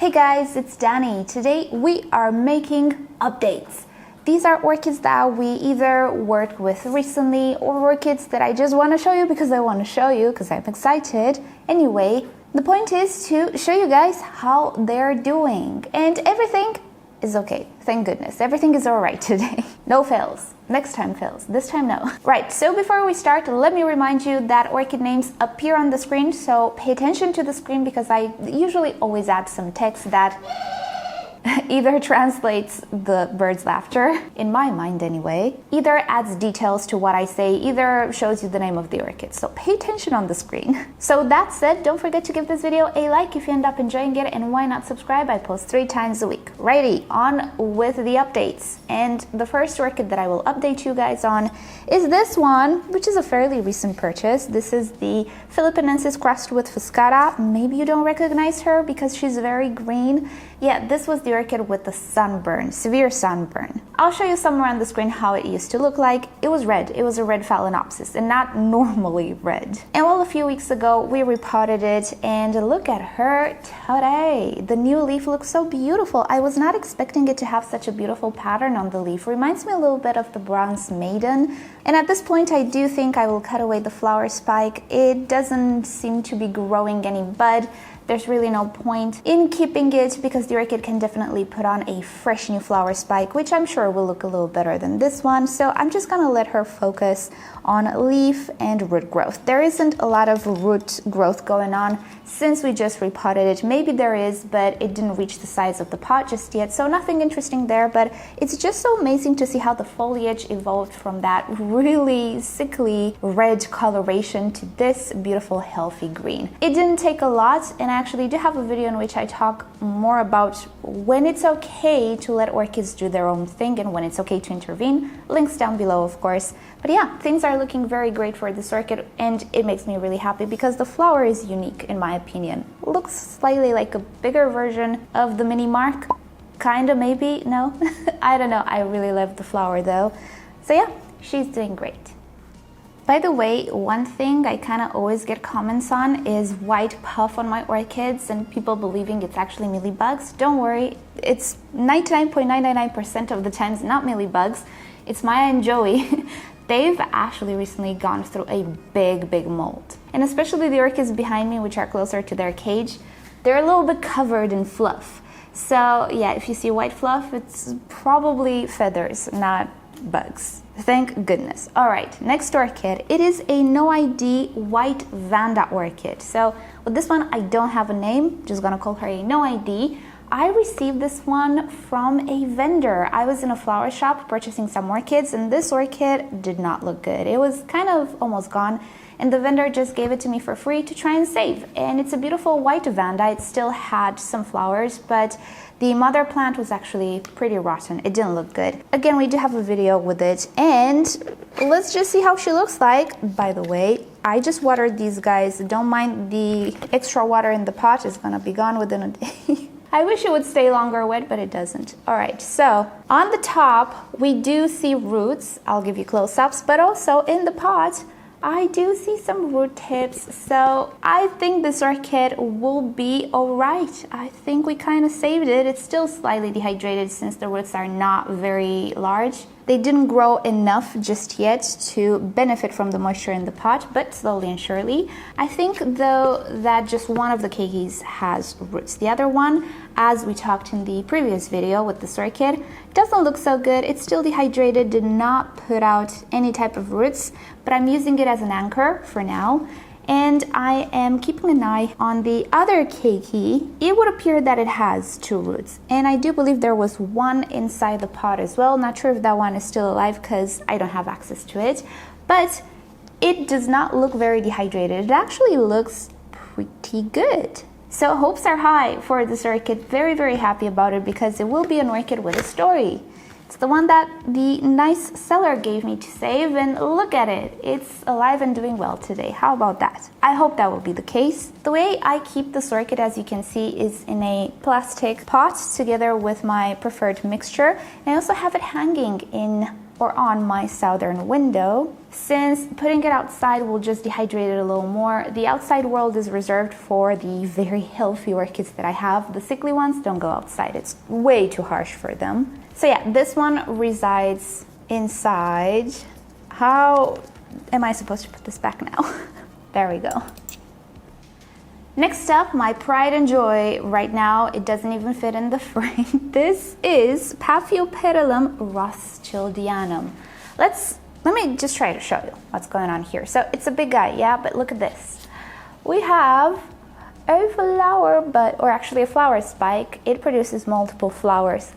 Hey guys, it's Danny. Today we are making updates. These are orchids that we either worked with recently or orchids that I just want to show you because I want to show you because I'm excited. Anyway, the point is to show you guys how they're doing, and everything is okay. Thank goodness. Everything is all right today. No fails. Next time fails. This time no. Right, so before we start, let me remind you that orchid names appear on the screen, so pay attention to the screen because I usually always add some text that either translates the bird's laughter, in my mind anyway, either adds details to what I say, either shows you the name of the orchid. So pay attention on the screen. So that said, don't forget to give this video a like if you end up enjoying it, and why not subscribe? I post 3 times a week. Righty, on with the updates. And the first orchid that I will update you guys on is this one, which is a fairly recent purchase. This is the philippinensis crossed with fuscata. Maybe you don't recognize her because she's very green. Yeah, this was the orchid with the sunburn, severe sunburn. I'll show you somewhere on the screen how it used to look like. It was red. It was a red Phalaenopsis and not normally red. And well, a few weeks ago we repotted it, and look at her today. The new leaf looks so beautiful. I was not expecting it to have such a beautiful pattern on the leaf. Reminds me a little bit of the bronze maiden. And at this point I do think I will cut away the flower spike. It doesn't seem to be growing any bud. There's really no point in keeping it because the orchid can definitely put on a fresh new flower spike, which I'm sure will look a little better than this one. So I'm just gonna let her focus on leaf and root growth. There isn't a lot of root growth going on since we just repotted it. Maybe there is, but it didn't reach the size of the pot just yet. So nothing interesting there, but it's just so amazing to see how the foliage evolved from that really sickly red coloration to this beautiful healthy green. It didn't take a lot, and I actually do have a video in which I talk more about when it's okay to let orchids do their own thing and when it's okay to intervene. Links down below, of course. But yeah, things are looking very great for this orchid, and it makes me really happy because the flower is unique in my opinion. Looks slightly like a bigger version of the mini mark. Kinda, maybe, no? I don't know. I really love the flower though. So yeah, she's doing great. By the way, one thing I kind of always get comments on is white puff on my orchids and people believing it's actually mealybugs. Don't worry, it's 99.999% of the times not mealybugs. It's Maya and Joey. They've actually recently gone through a big mold. And especially the orchids behind me, which are closer to their cage, they're a little bit covered in fluff. So yeah, if you see white fluff, it's probably feathers, not bugs. Thank goodness. All right, next orchid. It is a NoID white Vanda orchid. So with this one, I don't have a name. Just gonna call her a NoID. I received this one from a vendor. I was in a flower shop purchasing some orchids, and this orchid did not look good. It was kind of almost gone, and the vendor just gave it to me for free to try and save. And it's a beautiful white Vanda. It still had some flowers, but the mother plant was actually pretty rotten. It didn't look good. Again, we do have a video with it, and let's just see how she looks like. By the way, I just watered these guys. Don't mind the extra water in the pot. It's gonna be gone within a day. I wish it would stay longer wet, but it doesn't. All right, so on the top, we do see roots. I'll give you close-ups, but also in the pot, I do see some root tips. So I think this orchid will be all right. I think we kind of saved it. It's still slightly dehydrated since the roots are not very large. They didn't grow enough just yet to benefit from the moisture in the pot, but slowly and surely. I think though that just one of the keikis has roots. The other one, as we talked in the previous video with this orchid, doesn't look so good. It's still dehydrated, did not put out any type of roots, but I'm using it as an anchor for now. And I am keeping an eye on the other keiki. It would appear that it has 2 roots, and I do believe there was one inside the pot as well. Not sure if that one is still alive because I don't have access to it, but it does not look very dehydrated. It actually looks pretty good. So hopes are high for this orchid. Very happy about it because it will be an orchid with a story. It's the one that the nice seller gave me to save, and look at it. It's alive and doing well today. How about that? I hope that will be the case. The way I keep this orchid, as you can see, is in a plastic pot together with my preferred mixture. And I also have it hanging in or on my southern window. Since putting it outside will just dehydrate it a little more, the outside world is reserved for the very healthy orchids that I have. The sickly ones don't go outside. It's way too harsh for them. So yeah, this one resides inside. How am I supposed to put this back now? There we go. Next up, my pride and joy right now, it doesn't even fit in the frame. This is Paphiopedilum rothschildianum. Let me just try to show you what's going on here. So it's a big guy, yeah, but look at this. We have a flower bud, or actually a flower spike. It produces multiple flowers.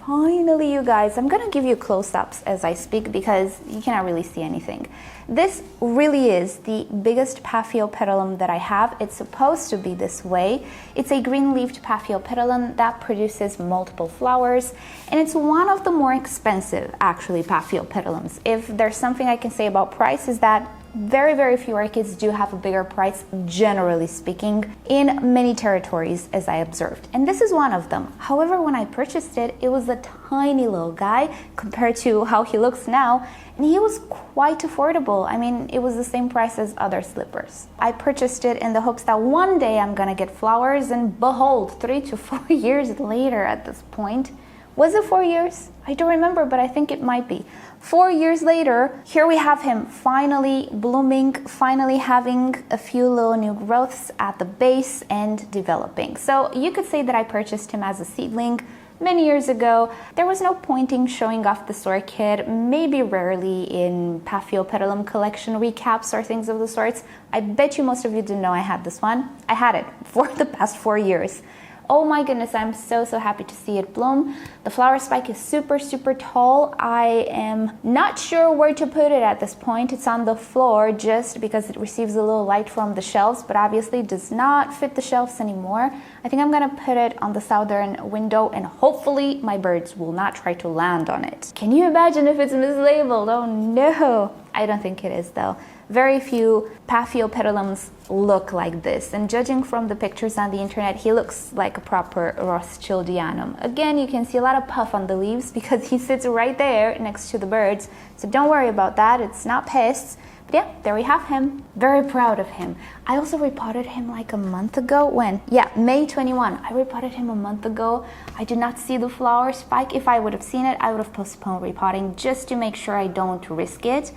Finally, you guys, I'm gonna give you close-ups as I speak because you cannot really see anything. This really is the biggest Paphiopedilum that I have. It's supposed to be this way. It's a green-leafed Paphiopedilum that produces multiple flowers, and it's one of the more expensive, actually, Paphiopedilums. If there's something I can say about price is that very few orchids do have a bigger price, generally speaking, in many territories, as I observed. And this is one of them. However, when I purchased it, it was a tiny little guy compared to how he looks now, and he was quite affordable. I mean, it was the same price as other slippers. I purchased it in the hopes that one day I'm gonna get flowers, and behold, 3 to 4 years later at this point. Was it 4 years? I don't remember, but I think it might be. 4 years later, here we have him finally blooming, finally having a few little new growths at the base and developing. So you could say that I purchased him as a seedling many years ago. There was no point in showing off this orchid, maybe rarely in Paphiopedilum collection recaps or things of the sorts. I bet you most of you didn't know I had this one. I had it for the past 4 years. Oh my goodness, I'm so happy to see it bloom. The flower spike is super tall. I am not sure where to put it at this point. It's on the floor just because it receives a little light from the shelves, but obviously does not fit the shelves anymore. I think I'm gonna put it on the southern window, and hopefully my birds will not try to land on it. Can you imagine if it's mislabeled? Oh no! I don't think it is though. Very few Paphiopedilums look like this, and judging from the pictures on the internet, he looks like a proper rothschildianum. Again, you can see a lot of puff on the leaves because he sits right there next to the birds, so don't worry about that, it's not pests. But yeah, there we have him. Very proud of him. I also repotted him like a month ago. When? Yeah, May 21. I repotted him a month ago. I did not see the flower spike. If I would have seen it, I would have postponed repotting just to make sure I don't risk it.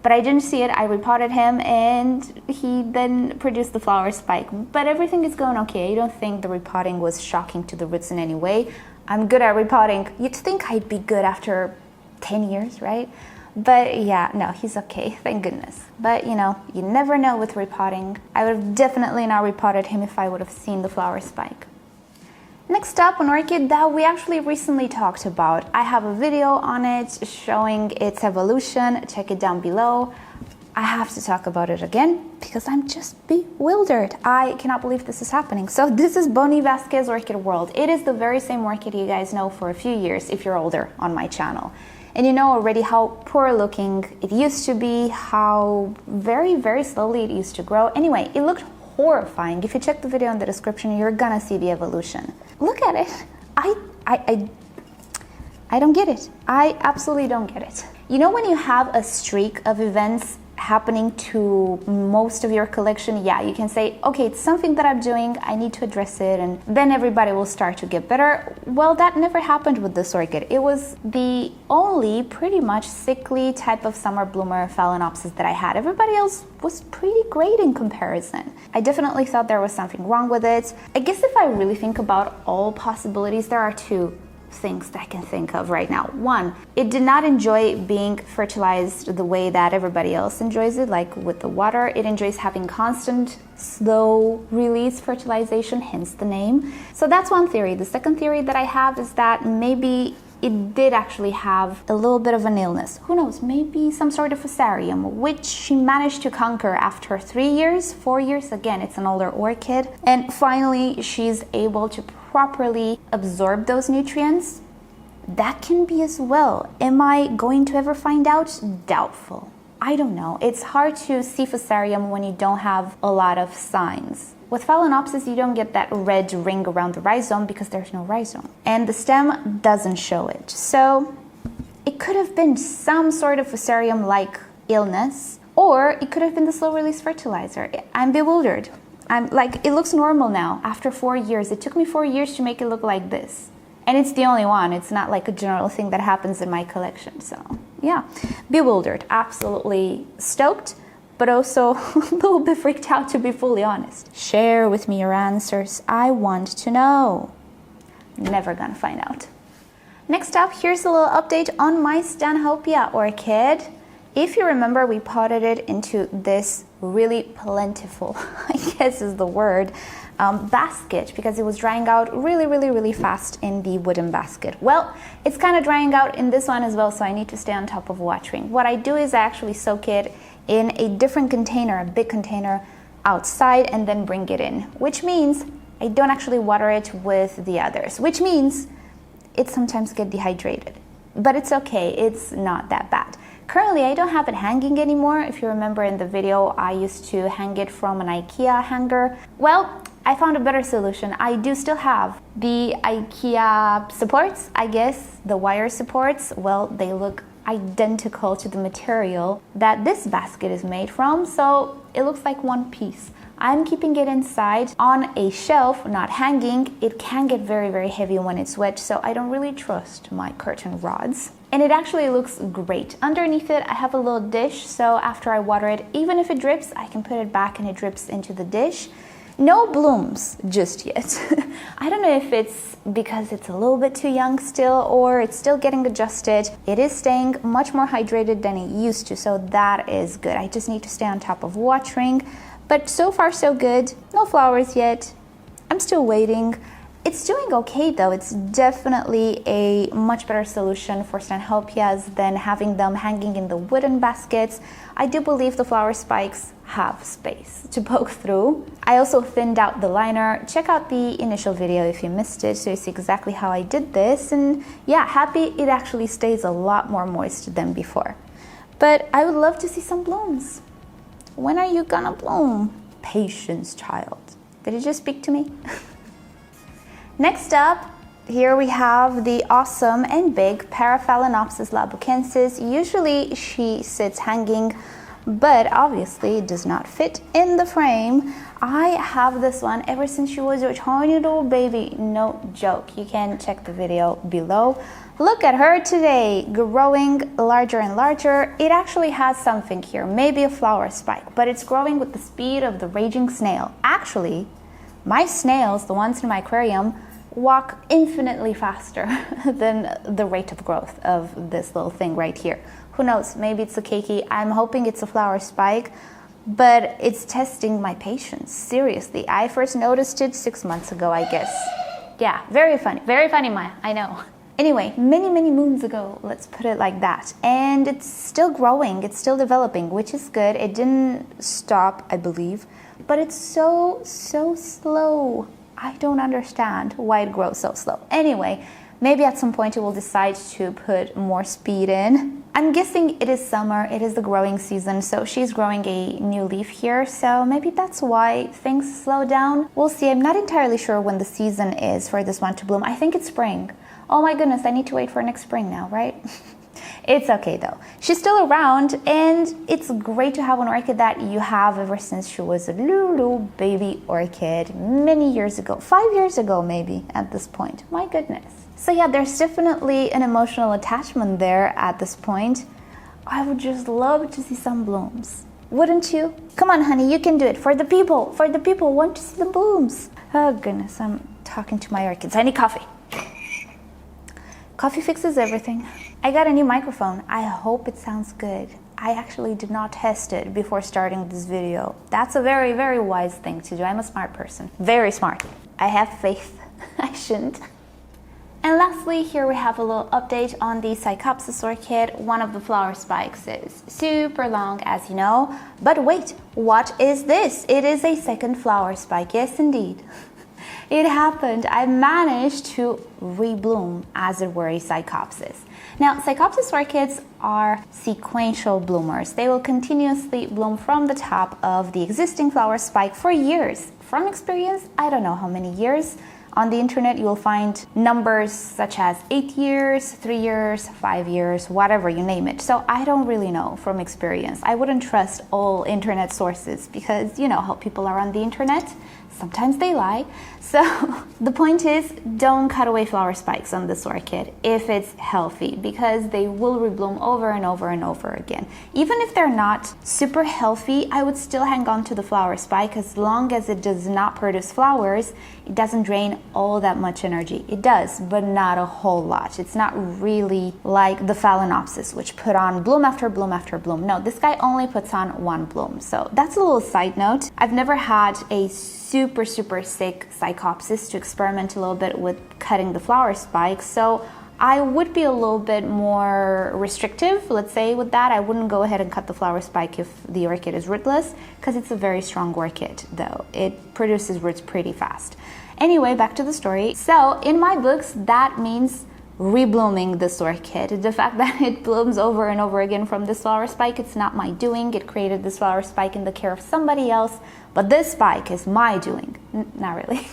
But I didn't see it. I repotted him, and he then produced the flower spike. But everything is going okay. I don't think the repotting was shocking to the roots in any way. I'm good at repotting. You'd think I'd be good after 10 years, right? But yeah, no, he's okay, thank goodness. But you know, you never know with repotting. I would have definitely not repotted him if I would have seen the flower spike. Next up, an orchid that we actually recently talked about. I have a video on it showing its evolution. Check it down below. I have to talk about it again because I'm just bewildered. I cannot believe this is happening. So this is Boni Vasquez Orchid World. It is the very same orchid you guys know for a few years if you're older on my channel. And you know already how poor looking it used to be, how very slowly it used to grow. Anyway, it looked horrifying. If you check the video in the description, you're gonna see the evolution. Look at it. I don't get it. I absolutely don't get it. You know when you have a streak of events happening to most of your collection, yeah, you can say, okay, it's something that I'm doing, I need to address it, and then everybody will start to get better. Well, that never happened with this orchid. It was the only pretty much sickly type of summer bloomer Phalaenopsis that I had. Everybody else was pretty great in comparison. I definitely thought there was something wrong with it. I guess if I really think about all possibilities, there are two things that I can think of right now. One, it did not enjoy being fertilized the way that everybody else enjoys it, like with the water. It enjoys having constant, slow release fertilization, hence the name. So that's one theory. The second theory that I have is that maybe it did actually have a little bit of an illness. Who knows, maybe some sort of fusarium, which she managed to conquer after 3 years, 4 years. Again, it's an older orchid. And finally, she's able to properly absorb those nutrients. That can be as well. Am I going to ever find out? Doubtful. I don't know. It's hard to see fusarium when you don't have a lot of signs. With Phalaenopsis, you don't get that red ring around the rhizome because there's no rhizome. And the stem doesn't show it. So it could have been some sort of fusarium-like illness, or it could have been the slow-release fertilizer. I'm bewildered. I'm like, it looks normal now after 4 years. It took me 4 years to make it look like this. And it's the only one. It's not like a general thing that happens in my collection. So yeah, bewildered, absolutely stoked, but also a little bit freaked out, to be fully honest. Share with me your answers. I want to know. Never gonna find out. Next up, here's a little update on my Stanhopea orchid. If you remember, we potted it into this really plentiful, I guess is the word, basket, because it was drying out really fast in the wooden basket. Well, it's kind of drying out in this one as well, so I need to stay on top of watering. What I do is I actually soak it in a different container, a big container outside, and then bring it in, which means I don't actually water it with the others, which means it sometimes gets dehydrated. But it's okay, it's not that bad. Currently, I don't have it hanging anymore. If you remember in the video, I used to hang it from an IKEA hanger. Well, I found a better solution. I do still have the IKEA supports, I guess, the wire supports. Well, they look identical to the material that this basket is made from, so it looks like one piece. I'm keeping it inside on a shelf, not hanging. It can get very heavy when it's wet, so I don't really trust my curtain rods. And it actually looks great. Underneath it, I have a little dish, so after I water it, even if it drips, I can put it back and it drips into the dish. No blooms just yet. I don't know if it's because it's a little bit too young still, or it's still getting adjusted. It is staying much more hydrated than it used to, so that is good. I just need to stay on top of watering. But so far so good. No flowers yet. I'm still waiting. It's doing okay though. It's definitely a much better solution for Stanhopeas than having them hanging in the wooden baskets. I do believe the flower spikes have space to poke through. I also thinned out the liner. Check out the initial video if you missed it so you see exactly how I did this. And yeah, happy it actually stays a lot more moist than before. But I would love to see some blooms. When are you gonna bloom? Patience, child. Did it just speak to me? Next up, here we have the awesome and big Paraphalaenopsis labukensis. Usually she sits hanging, but obviously it does not fit in the frame. I have this one ever since she was a tiny little baby. No joke. You can check the video below. Look at her today, growing larger and larger. It actually has something here, maybe a flower spike, but it's growing with the speed of the raging snail. Actually, my snails, the ones in my aquarium, walk infinitely faster than the rate of growth of this little thing right here. Who knows, maybe it's a keiki. I'm hoping it's a flower spike, but it's testing my patience, seriously. I first noticed it 6 months ago, I guess. Yeah, very funny, Maya, I know. Anyway, many moons ago, let's put it like that. And it's still growing, it's still developing, which is good. It didn't stop, I believe, but it's so slow. I don't understand why it grows so slow. Anyway, maybe at some point it will decide to put more speed in. I'm guessing it is summer, it is the growing season, so she's growing a new leaf here, so maybe that's why things slow down. We'll see. I'm not entirely sure when the season is for this one to bloom. I think it's spring. Oh my goodness, I need to wait for next spring now, right? It's okay though. She's still around, and it's great to have an orchid that you have ever since she was a little baby orchid many years ago, 5 years ago maybe at this point. My goodness. So yeah, there's definitely an emotional attachment there at this point. I would just love to see some blooms. Wouldn't you? Come on, honey, you can do it. For the people want to see the blooms. Oh goodness, I'm talking to my orchids. I need coffee. Coffee fixes everything. I got a new microphone. I hope it sounds good. I actually did not test it before starting this video. That's a very wise thing to do. I'm a smart person. Very smart. I have faith. I shouldn't. And lastly, here we have a little update on the Psychopsis orchid. One of the flower spikes is super long, as you know. But wait, what is this? It is a second flower spike. Yes, indeed. It happened. I managed to rebloom, as it were, a Psychopsis. Now, Psychopsis orchids are sequential bloomers. They will continuously bloom from the top of the existing flower spike for years. From experience, I don't know how many years. On the internet, you will find numbers such as 8 years, 3 years, 5 years, whatever, you name it. So I don't really know from experience. I wouldn't trust all internet sources because you know how people are on the internet. Sometimes they lie. So the point is, don't cut away flower spikes on this orchid if it's healthy, because they will rebloom over and over and over again. Even if they're not super healthy, I would still hang on to the flower spike as long as it does not produce flowers. It doesn't drain all that much energy. It does, but not a whole lot. It's not really like the Phalaenopsis, which put on bloom after bloom after bloom. No, this guy only puts on one bloom. So that's a little side note. I've never had a super sick Psychopsis to experiment a little bit with cutting the flower spikes, so I would be a little bit more restrictive, let's say, with that. I wouldn't go ahead and cut the flower spike if the orchid is rootless, because it's a very strong orchid, though. It produces roots pretty fast. Anyway, back to the story. So in my books, that means reblooming this orchid. The fact that it blooms over and over again from this flower spike, it's not my doing. It created this flower spike in the care of somebody else, but this spike is my doing. Not really.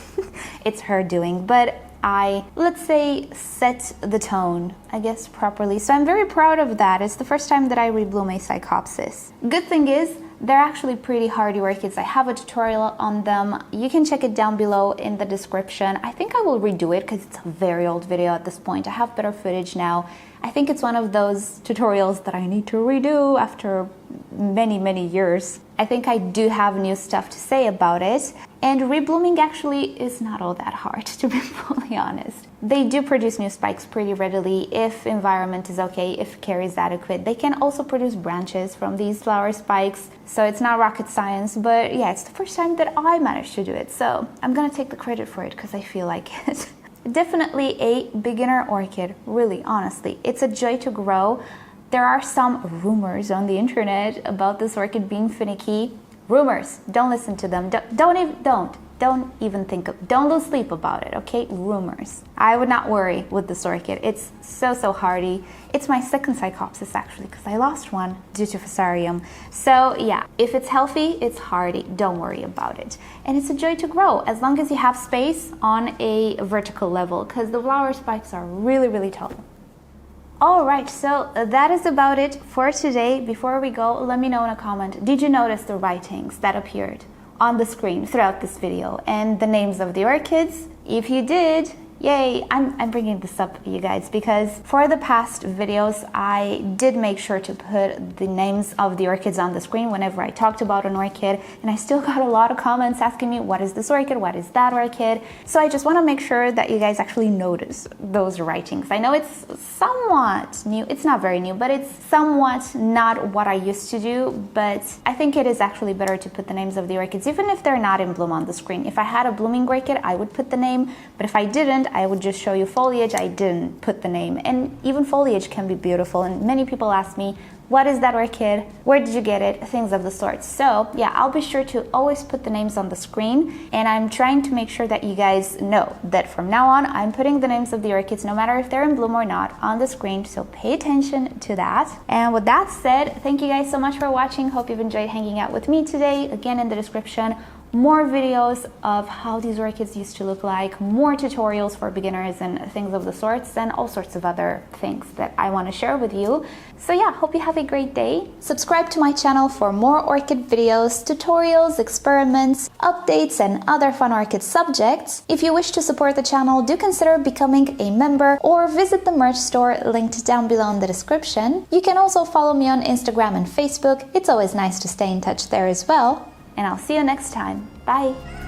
It's her doing, but I, let's say, set the tone, I guess, properly. So I'm very proud of that. It's the first time that I rebloom a Psychopsis. Good thing is, they're actually pretty hardy orchids. I have a tutorial on them. You can check it down below in the description. I think I will redo it because it's a very old video at this point. I have better footage now. I think it's one of those tutorials that I need to redo after many years. I think I do have new stuff to say about it. And reblooming actually is not all that hard, to be fully honest. They do produce new spikes pretty readily if environment is okay, if care is adequate. They can also produce branches from these flower spikes, so it's not rocket science, but yeah, it's the first time that I managed to do it, so I'm gonna take the credit for it because I feel like it. Definitely a beginner orchid, really, honestly. It's a joy to grow. There are some rumors on the internet about this orchid being finicky. Rumors, don't listen to them. Don't even think of, don't lose sleep about it, okay? Rumors. I would not worry with this orchid. It's so hardy. It's my second Psychopsis actually, because I lost one due to Fusarium. So yeah, if it's healthy, it's hardy. Don't worry about it. And it's a joy to grow as long as you have space on a vertical level, because the flower spikes are really tall. Alright, so that is about it for today. Before we go, let me know in a comment, did you notice the writings that appeared on the screen throughout this video and the names of the orchids? If you did, yay! I'm bringing this up, you guys, because for the past videos I did make sure to put the names of the orchids on the screen whenever I talked about an orchid, and I still got a lot of comments asking me, what is this orchid, what is that orchid? So I just want to make sure that you guys actually notice those writings. I know it's somewhat new, it's not very new, but it's somewhat not what I used to do, but I think it is actually better to put the names of the orchids even if they're not in bloom on the screen. If I had a blooming orchid, I would put the name, but if I didn't, I would just show you foliage. I didn't put the name, and even foliage can be beautiful, and many people ask me, what is that orchid, where did you get it, things of the sort. So yeah, I'll be sure to always put the names on the screen, and I'm trying to make sure that you guys know that from now on I'm putting the names of the orchids, no matter if they're in bloom or not, on the screen, so pay attention to that. And with that said, thank you guys so much for watching. Hope you've enjoyed hanging out with me today. Again, in the description, more videos of how these orchids used to look like, more tutorials for beginners and things of the sorts, and all sorts of other things that I want to share with you. So yeah, hope you have a great day. Subscribe to my channel for more orchid videos, tutorials, experiments, updates, and other fun orchid subjects. If you wish to support the channel, do consider becoming a member or visit the merch store linked down below in the description. You can also follow me on Instagram and Facebook. It's always nice to stay in touch there as well. And I'll see you next time. Bye!